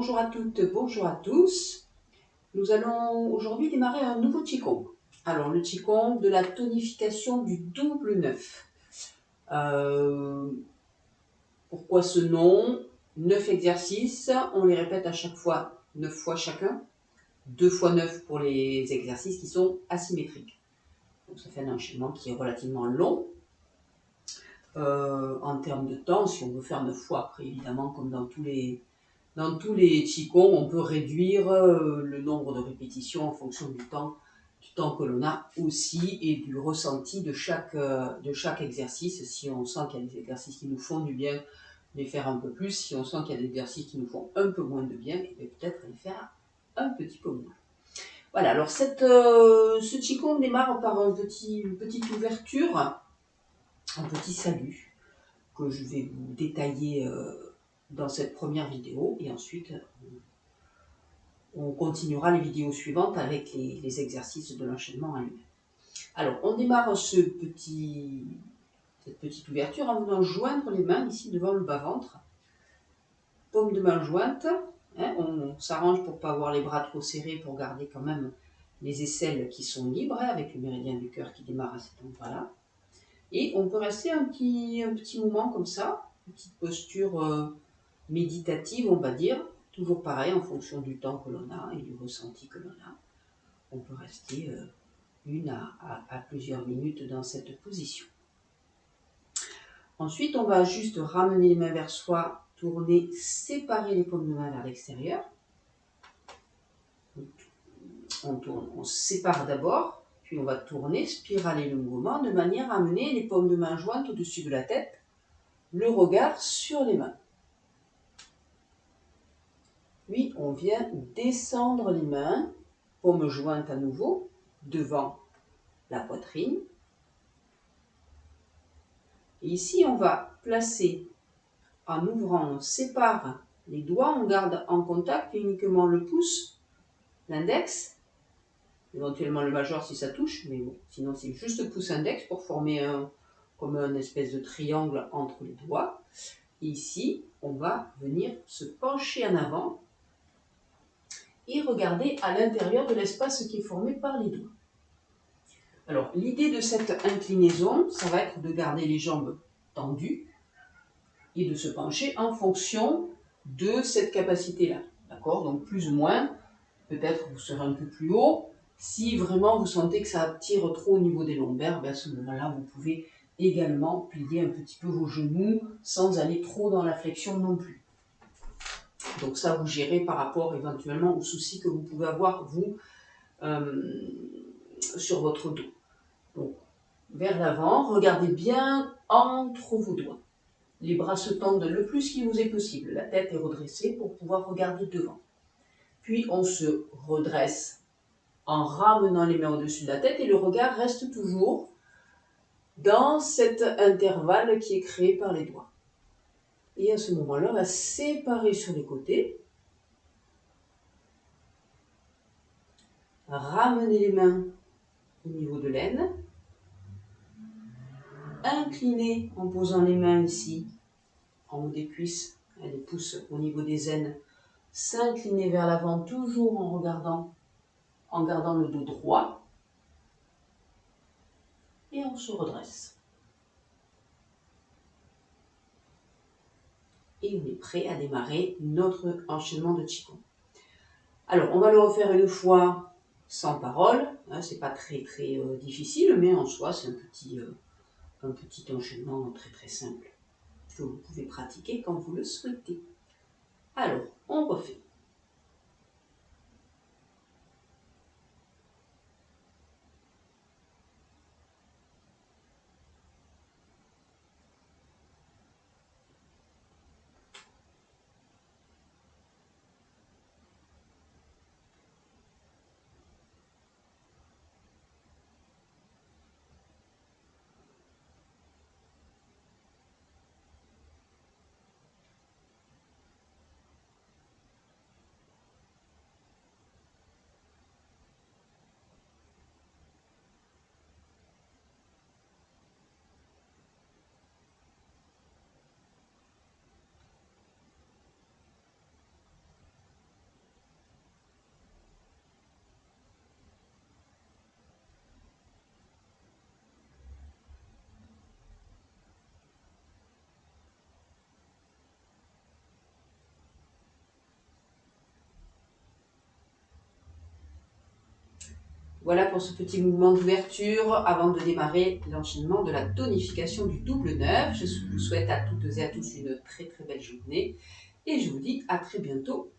bonjour à toutes, bonjour à tous. Nous allons aujourd'hui démarrer un nouveau Qigong. Alors le Qigong de la tonification du double 9. Pourquoi ce nom? 9 exercices, on les répète à chaque fois 9 fois chacun. 2 fois 9 pour les exercices qui sont asymétriques. Donc ça fait un enchaînement qui est relativement long. En termes de temps, si on veut faire 9 fois, après évidemment comme dans tous les Qigong, on peut réduire le nombre de répétitions en fonction du temps que l'on a aussi et du ressenti de chaque exercice. Si on sent qu'il y a des exercices qui nous font du bien, les faire un peu plus. Si on sent qu'il y a des exercices qui nous font un peu moins de bien, peut-être les faire un petit peu moins. Voilà, alors ce Qigong démarre par une petite ouverture, un petit salut que je vais vous détailler dans cette première vidéo, et ensuite on continuera les vidéos suivantes avec les exercices de l'enchaînement en lui-même. Alors on démarre cette petite ouverture en venant joindre les mains ici devant le bas-ventre, paume de main jointe, hein, on s'arrange pour ne pas avoir les bras trop serrés, pour garder quand même les aisselles qui sont libres, hein, avec le méridien du cœur qui démarre à cet endroit-là. Et on peut rester un petit moment comme ça, une petite posture méditative, on va dire, toujours pareil en fonction du temps que l'on a et du ressenti que l'on a. On peut rester une à plusieurs minutes dans cette position. Ensuite, on va juste ramener les mains vers soi, tourner, séparer les paumes de main vers l'extérieur. On tourne, on sépare d'abord, puis on va tourner, spiraler le mouvement de manière à amener les paumes de main jointes au-dessus de la tête, le regard sur les mains. Puis on vient descendre les mains, paumes jointes à nouveau, devant la poitrine. Et ici, on va placer, en ouvrant, on sépare les doigts, on garde en contact uniquement le pouce, l'index, éventuellement le majeur si ça touche, mais bon, sinon c'est juste le pouce index pour former comme un espèce de triangle entre les doigts. Et ici, on va venir se pencher en avant et regarder à l'intérieur de l'espace qui est formé par les doigts. Alors, l'idée de cette inclinaison, ça va être de garder les jambes tendues et de se pencher en fonction de cette capacité-là. D'accord? Donc, plus ou moins, peut-être vous serez un peu plus haut. Si vraiment vous sentez que ça tire trop au niveau des lombaires, ben à ce moment-là, vous pouvez également plier un petit peu vos genoux sans aller trop dans la flexion non plus. Donc ça, vous gérez par rapport éventuellement aux soucis que vous pouvez avoir, vous, sur votre dos. Donc, vers l'avant, regardez bien entre vos doigts. Les bras se tendent le plus qu'il vous est possible. La tête est redressée pour pouvoir regarder devant. Puis, on se redresse en ramenant les mains au-dessus de la tête et le regard reste toujours dans cet intervalle qui est créé par les doigts. Et à ce moment-là, on va séparer sur les côtés. Ramener les mains au niveau de l'aine. Incliner en posant les mains ici, en haut des cuisses, les pouces au niveau des aines. S'incliner vers l'avant, toujours en gardant le dos droit. Et on se redresse. Et on est prêt à démarrer notre enchaînement de Qigong. Alors, on va le refaire une fois sans parole. C'est pas très difficile, mais en soi, c'est un petit enchaînement très simple que vous pouvez pratiquer quand vous le souhaitez. Alors, on refait. Voilà pour ce petit mouvement d'ouverture avant de démarrer l'enchaînement de la tonification du double 9. Je vous souhaite à toutes et à tous une très très belle journée et je vous dis à très bientôt